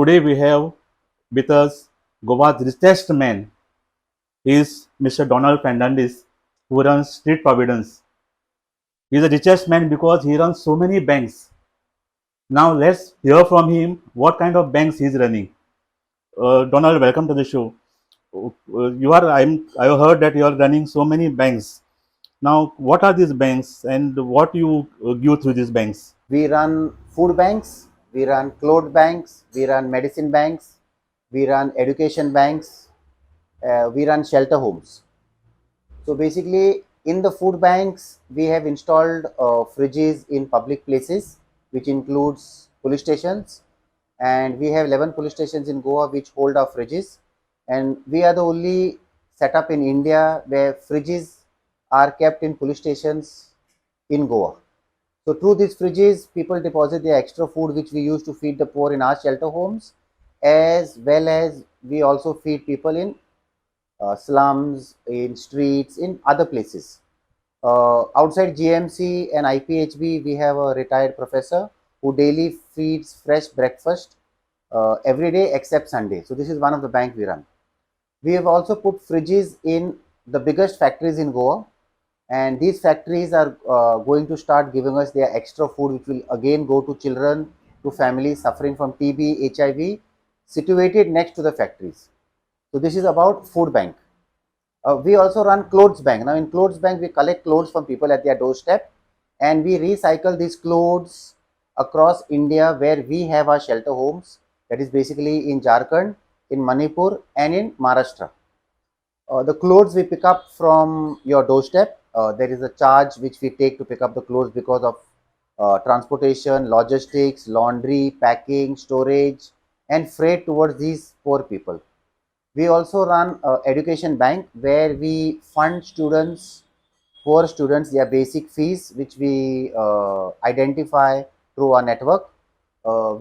today we have with us Goa's richest man is Mr. Donald Fernandes, who runs Street Providence. He is the richest man because he runs so many banks. Now let's hear from him what kind of banks he is running. Donald, welcome to the show. I have heard that you are running so many banks. Now, what are these banks and what you give through these banks? We run food banks, we run clothes banks, we run medicine banks, we run education banks, we run shelter homes. So basically, in the food banks, we have installed fridges in public places, which includes police stations, and we have 11 police stations in Goa which hold our fridges, and we are the only setup in India where fridges are kept in police stations in Goa. So through these fridges, people deposit their extra food which we use to feed the poor in our shelter homes, as well as we also feed people in slums, in streets, in other places. Outside GMC and IPHB, we have a retired professor who daily feeds fresh breakfast every day except Sunday. So this is one of the bank we run. We have also put fridges in the biggest factories in Goa, and these factories are going to start giving us their extra food, which will again go to children, to families suffering from TB, HIV, situated next to the factories. So this is about food bank. We also run clothes bank. Now in clothes bank, we collect clothes from people at their doorstep, and we recycle these clothes across India where we have our shelter homes. That is basically in Jharkhand, in Manipur, and in Maharashtra. The clothes we pick up from your doorstep. There is a charge which we take to pick up the clothes because of transportation, logistics, laundry, packing, storage, and freight towards these poor people. We also run education bank where we fund students, poor students, their basic fees, which we identify through our network.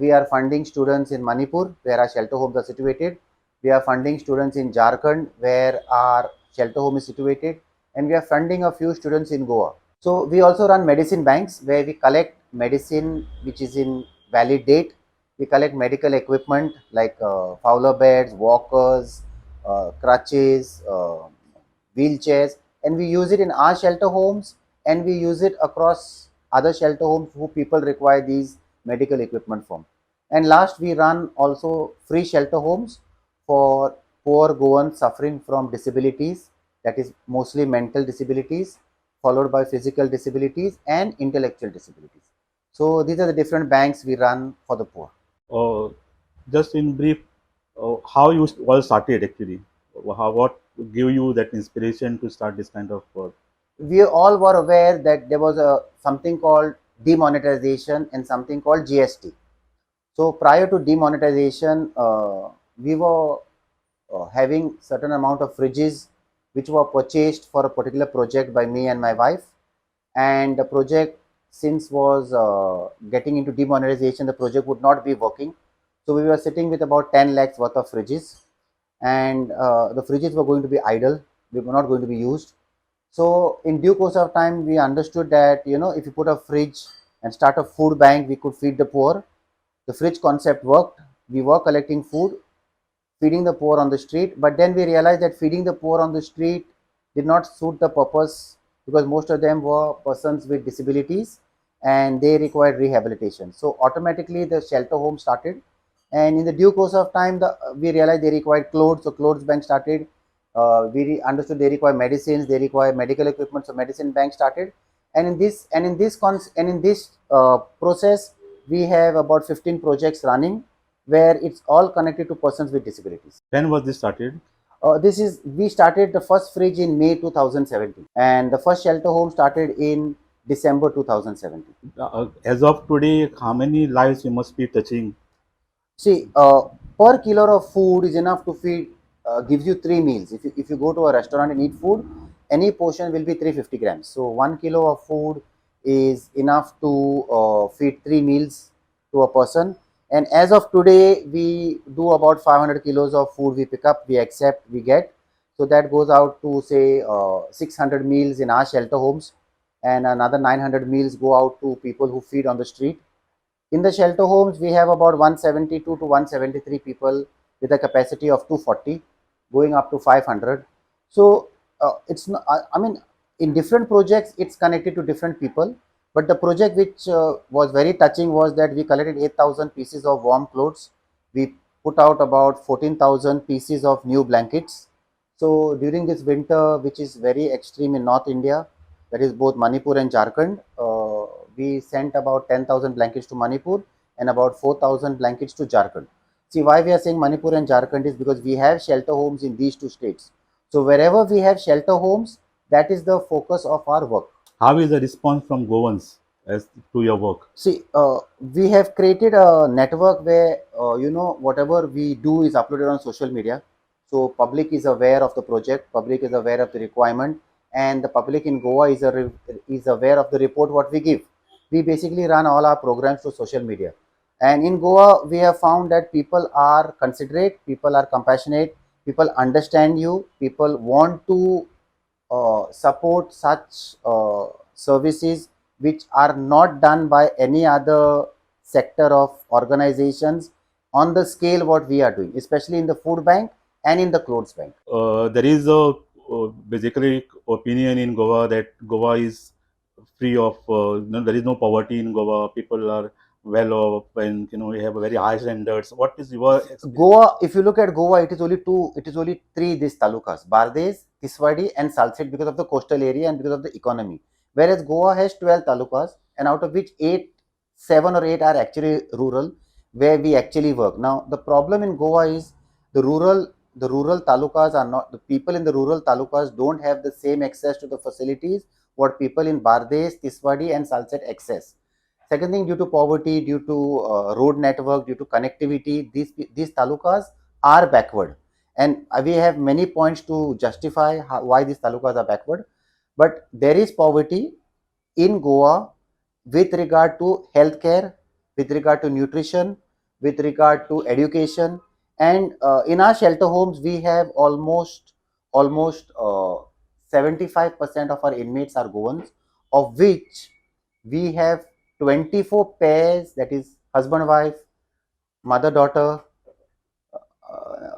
We are funding students in Manipur, where our shelter homes are situated. We are funding students in Jharkhand, where our shelter home is situated. And we are funding a few students in Goa. So we also run medicine banks where we collect medicine which is in valid date. We collect medical equipment like Fowler beds, walkers, crutches, wheelchairs, and we use it in our shelter homes, and we use it across other shelter homes who people require these medical equipment from. And last, we run also free shelter homes for poor Goans suffering from disabilities, that is mostly mental disabilities, followed by physical disabilities and intellectual disabilities. So these are the different banks we run for the poor. Uh, just in brief, how you all started actually? What gave you that inspiration to start this kind of work? We all were aware that there was a something called demonetization and something called GST. So prior to demonetization, we were having certain amount of fridges which were purchased for a particular project by me and my wife, and the project, since was getting into demonetization, the project would not be working. So we were sitting with about 10 lakhs worth of fridges, and the fridges were going to be idle, they were not going to be used. So in due course of time, we understood that, you know, if you put a fridge and start a food bank, we could feed the poor. The fridge concept worked. We were collecting food, feeding the poor on the street, but then we realized that feeding the poor on the street did not suit the purpose, because most of them were persons with disabilities and they required rehabilitation. So automatically the shelter home started, and in the due course of time, we realized they required clothes, so clothes bank started. Understood they require medicines, they require medical equipment, so medicine bank started. And in this process, we have about 15 projects running, where it's all connected to persons with disabilities. When was this started? This is We started the first fridge in May 2017, and the first shelter home started in December 2017. As of today, how many lives you must be touching? See, per kilo of food is enough to feed, gives you 3 meals. If you go to a restaurant and eat food, any portion will be 350 grams. So 1 kilo of food is enough to feed 3 meals to a person. And as of today, we do about 500 kilos of food we pick up, we accept, we get. So that goes out to say 600 meals in our shelter homes, and another 900 meals go out to people who feed on the street. In the shelter homes, we have about 172 to 173 people with a capacity of 240, going up to 500. So it's not, I mean, in different projects, it's connected to different people. But the project which was very touching was that we collected 8,000 pieces of warm clothes. We put out about 14,000 pieces of new blankets. So during this winter, which is very extreme in North India, that is both Manipur and Jharkhand, we sent about 10,000 blankets to Manipur and about 4,000 blankets to Jharkhand. See, why we are saying Manipur and Jharkhand is because we have shelter homes in these two states. So wherever we have shelter homes, that is the focus of our work. How is the response from Goans as to your work? See, we have created a network where whatever we do is uploaded on social media. So public is aware of the project, public is aware of the requirement, and the public in Goa is aware of the report what we give. We basically run all our programs to social media, and in Goa we have found that people are considerate, people are compassionate, people understand you, people want to support such services which are not done by any other sector of organizations on the scale what we are doing, especially in the food bank and in the clothes bank. There is a basically opinion in Goa that Goa is free of there is no poverty in Goa. People are well off, and we have a very high standards. What is your experience? Goa, if you look at Goa, it is only two, it is only three these talukas, Bardes, Tiswadi and Salset because of the coastal area and because of the economy. Whereas Goa has 12 talukas and out of which 7 or 8 are actually rural where we actually work. Now, the problem in Goa is the rural talukas are not, the people in the rural talukas don't have the same access to the facilities what people in Bardes, Tiswadi and Salset access. Second thing, due to poverty, due to road network, due to connectivity, these talukas are backward, and we have many points to justify why these talukas are backward. But there is poverty in Goa with regard to healthcare, with regard to nutrition, with regard to education, and in our shelter homes we have almost 75% of our inmates are Goans, of which we have 24 pairs, that is husband wife, mother daughter,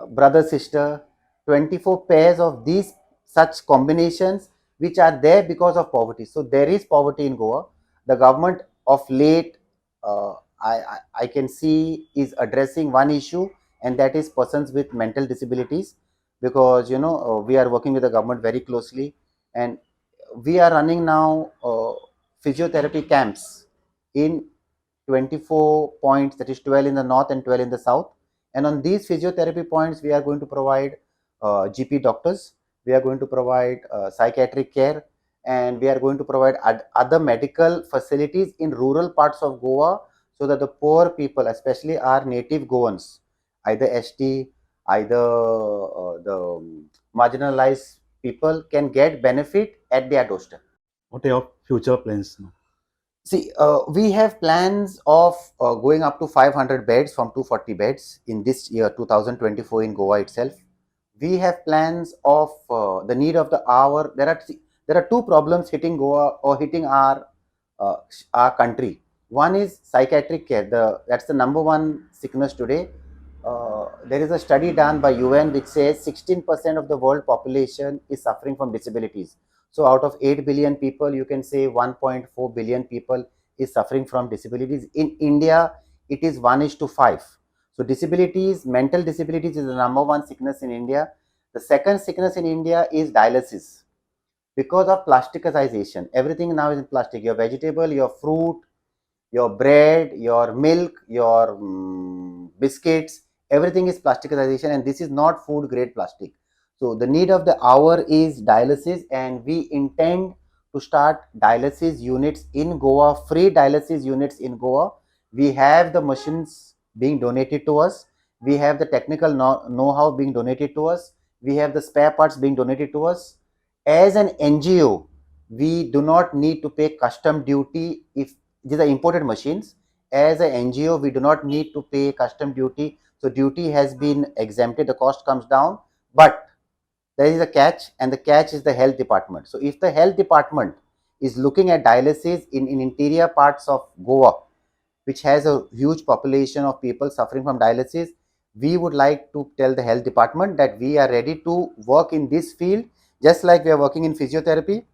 brother sister, 24 pairs of these such combinations which are there because of poverty. So there is poverty in Goa. The government of late, I can see, is addressing one issue, and that is persons with mental disabilities, because we are working with the government very closely, and we are running now physiotherapy camps in 24 points, that is 12 in the north and 12 in the south. And on these physiotherapy points, we are going to provide GP doctors, we are going to provide psychiatric care, and we are going to provide other medical facilities in rural parts of Goa, so that the poor people, especially our native Goans, either ST, either the marginalized people, can get benefit at their doorstep. What are your future plans now? See, we have plans of going up to 500 beds from 240 beds in this year 2024 in Goa itself. We have plans of the need of the hour. There are two problems hitting Goa or hitting uh, our country. One is psychiatric care. That's the number one sickness today. There is a study done by UN which says 16% of the world population is suffering from disabilities. So out of 8 billion people, you can say 1.4 billion people is suffering from disabilities. In India, it is 1 is to 5. So disabilities, mental disabilities is the number one sickness in India. The second sickness in India is dialysis because of plasticization. Everything now is in plastic. Your vegetable, your fruit, your bread, your milk, your biscuits, everything is plasticization, and this is not food grade plastic. So the need of the hour is dialysis, and we intend to start dialysis units in Goa, free dialysis units in Goa. We have the machines being donated to us. We have the technical know-how being donated to us. We have the spare parts being donated to us. As an NGO, we do not need to pay custom duty if these are imported machines. As an NGO, we do not need to pay custom duty. So duty has been exempted, the cost comes down. But there is a catch, and the catch is the health department. So if the health department is looking at dialysis in interior parts of Goa, which has a huge population of people suffering from dialysis, we would like to tell the health department that we are ready to work in this field, just like we are working in physiotherapy,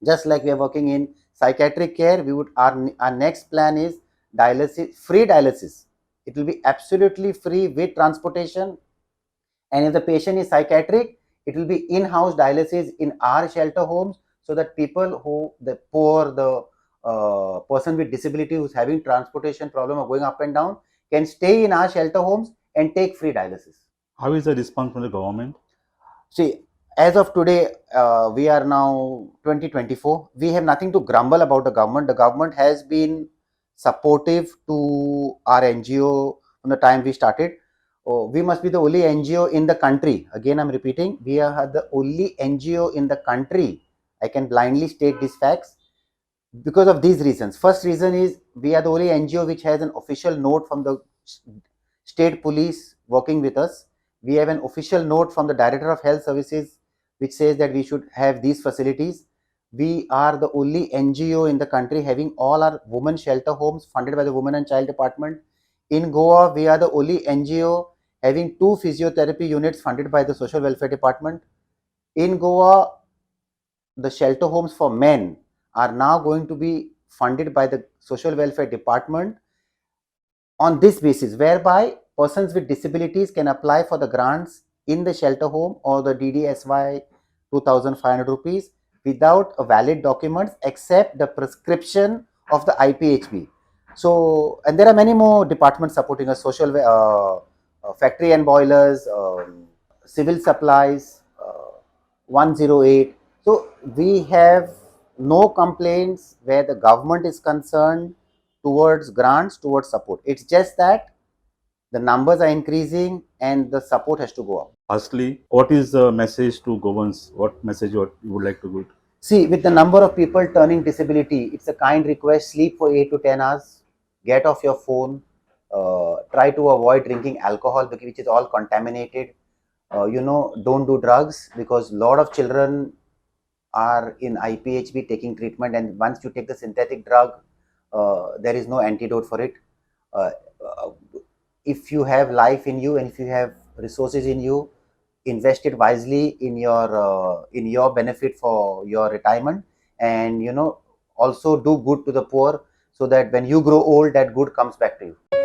just like we are working in psychiatric care. We would our next plan is dialysis, free dialysis. It will be absolutely free with transportation. And if the patient is psychiatric, it will be in-house dialysis in our shelter homes, so that people who, the poor, the person with disability who's having transportation problem of going up and down, can stay in our shelter homes and take free dialysis. How is the response from the government? See, as of today, we are now 2024. We have nothing to grumble about the government. The government has been supportive to our NGO from the time we started. Oh, we must be the only NGO in the country. Again, I'm repeating, we are the only NGO in the country. I can blindly state these facts because of these reasons. First reason is we are the only NGO which has an official note from the state police working with us. We have an official note from the Director of Health Services which says that we should have these facilities. We are the only NGO in the country having all our women shelter homes funded by the Women and Child Department. In Goa, we are the only NGO having 2 physiotherapy units funded by the Social Welfare Department. In Goa, the shelter homes for men are now going to be funded by the Social Welfare Department on this basis, whereby persons with disabilities can apply for the grants in the shelter home or the DDSY 2500 rupees without a valid documents except the prescription of the IPHB. So, and there are many more departments supporting us: social, factory and boilers, civil supplies, 108. So we have no complaints where the government is concerned towards grants, towards support. It's just that the numbers are increasing and the support has to go up. Firstly, what is the message to governments? What message you would like to give? See, with the number of people turning disability, it's a kind request: sleep for 8 to 10 hours, get off your phone, try to avoid drinking alcohol, which is all contaminated. Don't do drugs, because a lot of children are in IPHB taking treatment, and once you take the synthetic drug, there is no antidote for it. Uh, uh, if you have life in you and if you have resources in you, invest it wisely in your benefit for your retirement, and also do good to the poor, so that when you grow old, that good comes back to you.